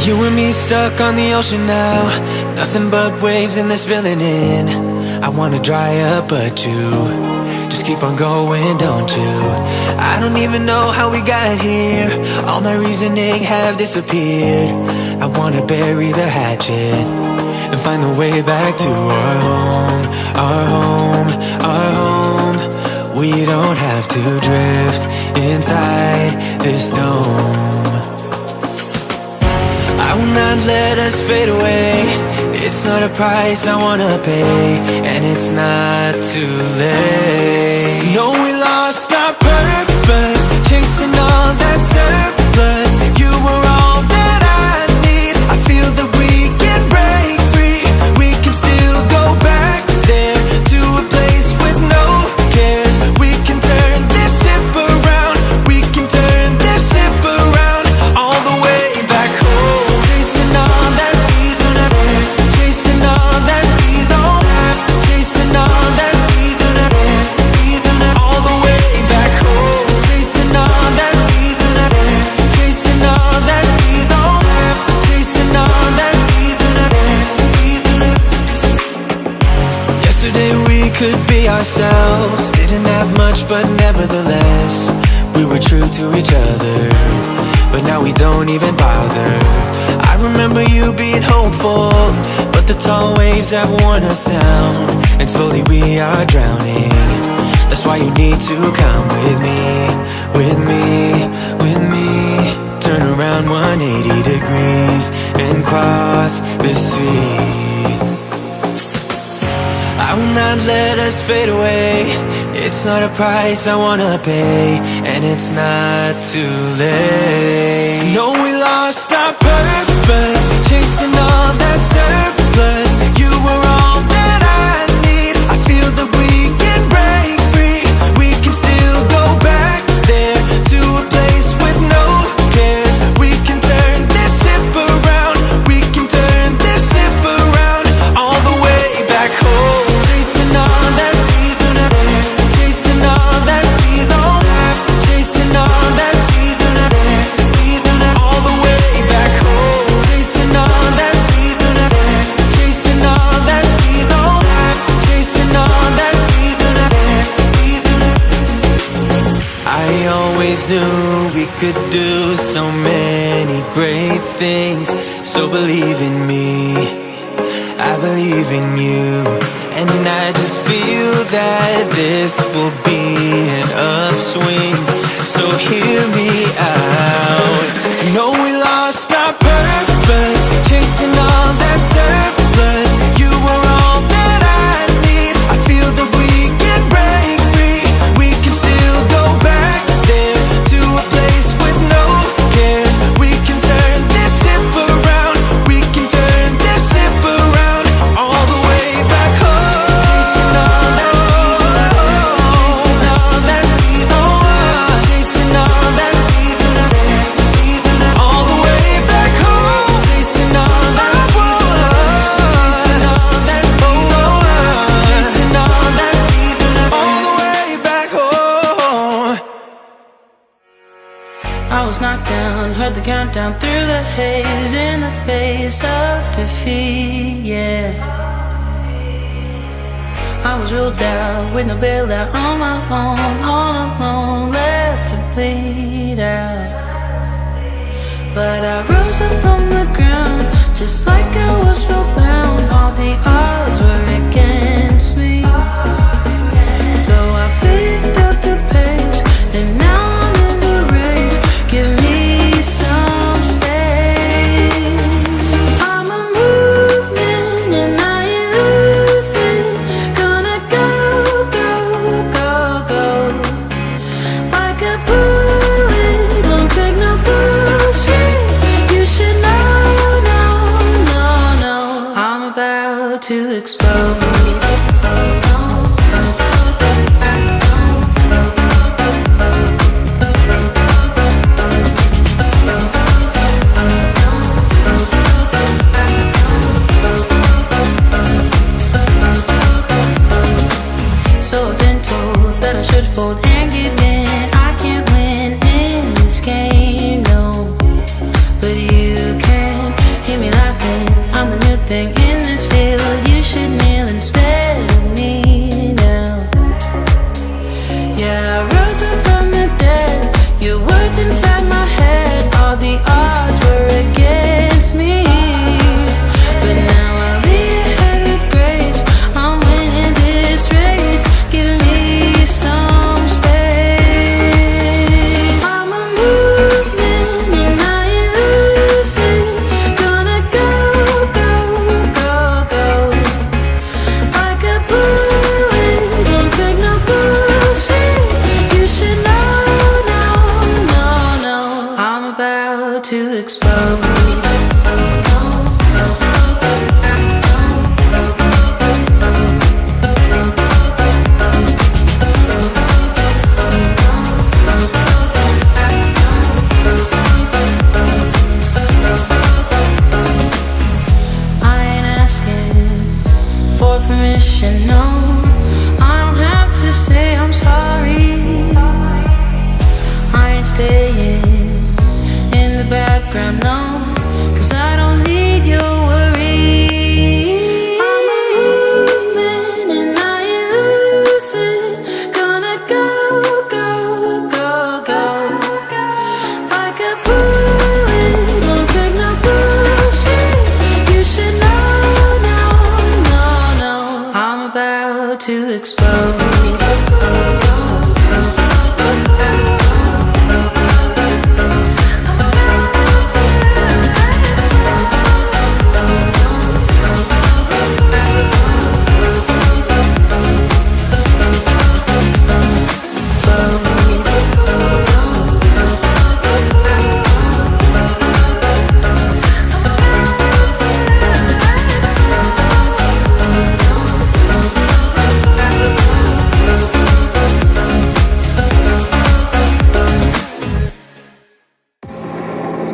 You and me stuck on the ocean now, nothing but waves in this filling in. I wanna dry up but you just keep on going, don't you? I don't even know how we got here, all my reasoning have disappeared. I wanna bury the hatchet and find the way back to our home, our home, our home. We don't have to drift inside this dome. I will not let us fade away. It's not a price I wanna pay, and it's not too late. No, we lost our purpose, chasing all that surplus. You were all that I need. I feel that we can break free. We can still go back there to a place with no cares. We can turn this ship around. We can turn this ship around all the way back home. Chasing all that we don't have, chasing all that we don't have, chasing all that we don't have, all the way back home. Chasing all that we don't have, chasing all that we don't have, chasing all that we don't have. Yesterday we could be ourselves, didn't have much but nevertheless we were true to each other. But now we don't even bother. I remember you being hopeful, but the tall waves have worn us down, and slowly we are drowning. That's why you need to come with me, with me, with me. Turn around 180 degrees and cross the sea. I will not let us fade away. It's not a price I wanna pay, and it's not too late. No, we lost our purpose, chasing all that surplus. You were all that I need. I feel that we can break free. We can still go back there to a place with no cares. We can turn this ship around. We can turn this ship around all the way back home. Chasing all that we don't have, chasing all that we don't have, chasing all that we don't have, all the way back home. Chasing all that we don't have, chasing all that we don't have, chasing all that we don't have. I always knew we could do so many great things, so believe in me, I believe in you. And I just feel that this will be an upswing, so hear me out. No, we lost our purpose, chasing all that surplus. You were all that I need. I feel that we can break free. We can still go back there to a place with no cares. We can turn this ship around. We can turn this ship around all the way back home. Chasing all that we don't chasing all that we don't chasing all that we don't all the way back home. Chasing all that we chasing all that we don't chasing all that we all the way back home. I was knocked down, heard the countdown through the haze, in the face of defeat, yeah. I was ruled out with no bailout, on my own, all alone, left to bleed out. But I rose up from the ground, just like I was spellbound. All the odds were against me, so I picked up the pace, and now I'm in the race. Give me some space. I'm a movement and I ain't losing. Gonna go, go, go, go. Like a bullet, won't take no bullshit. You should know, no, no, no. I'm about to explode. about to explode. Permission, no, I don't have to say I'm sorry. I ain't staying in the background, no, 'cause I don't need your worry. I'm a movement and I ain't losing. Gonna go, go, go, go. Like a bullet, don't take no bullshit. You should know. To explode.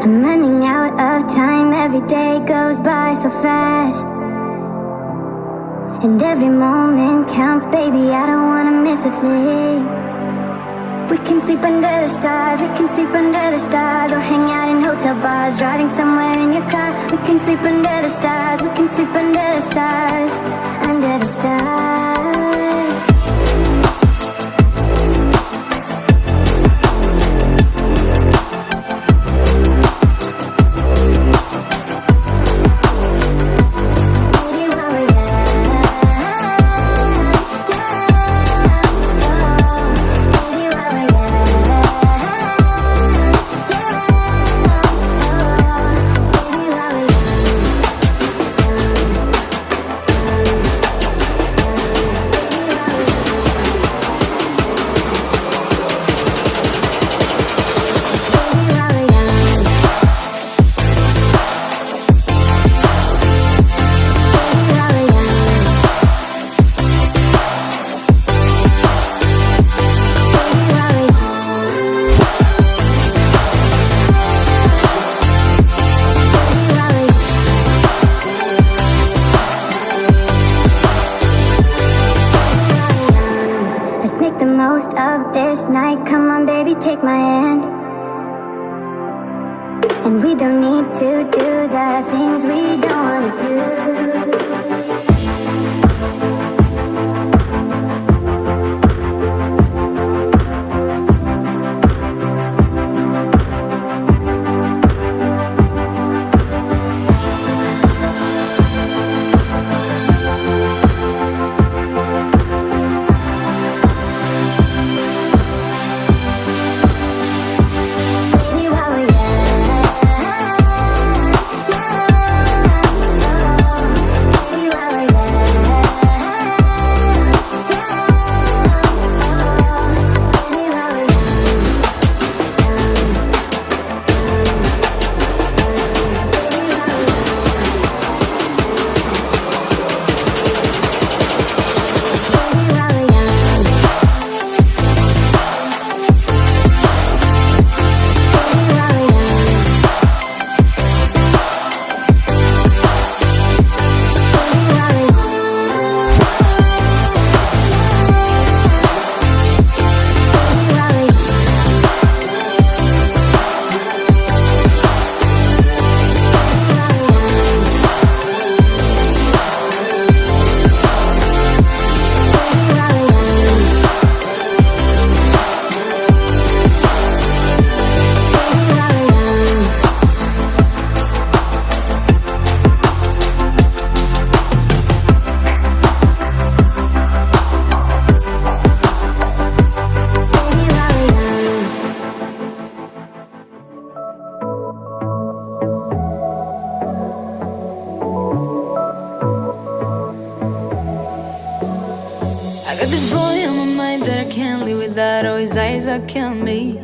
I'm running out of time, every day goes by so fast. And every moment counts, baby, I don't wanna miss a thing. We can sleep under the stars, we can sleep under the stars. Or hang out in hotel bars, driving somewhere in your car. We can sleep under the stars, we can sleep under the stars. Under the stars. Take my hand, and we don't need to do the things we don't wanna do. Got this boy on my mind that I can't live without. Oh, his eyes that kill me.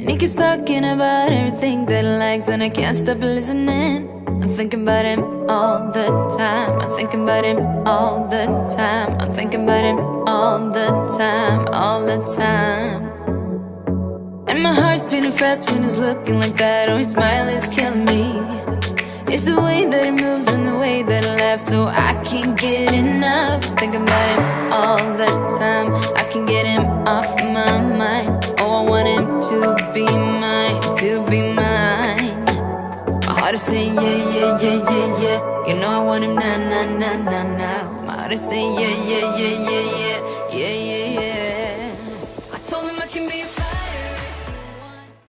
And he keeps talking about everything that he likes, and I can't stop listening. I'm thinking about him all the time. I'm thinking about him all the time. I'm thinking about him all the time, all the time. And my heart's beating fast when he's looking like that. Oh, his smile is killing me. It's the way that he moves and the way that he laughs, so I can't get enough. Thinking about him all the time. I can't get him off my mind. Oh, I want him to be mine, to be mine. My heart is saying yeah, yeah, yeah, yeah, yeah. You know I want him now, now, now, now, now. My heart is saying yeah, yeah, yeah, yeah, yeah, yeah, yeah.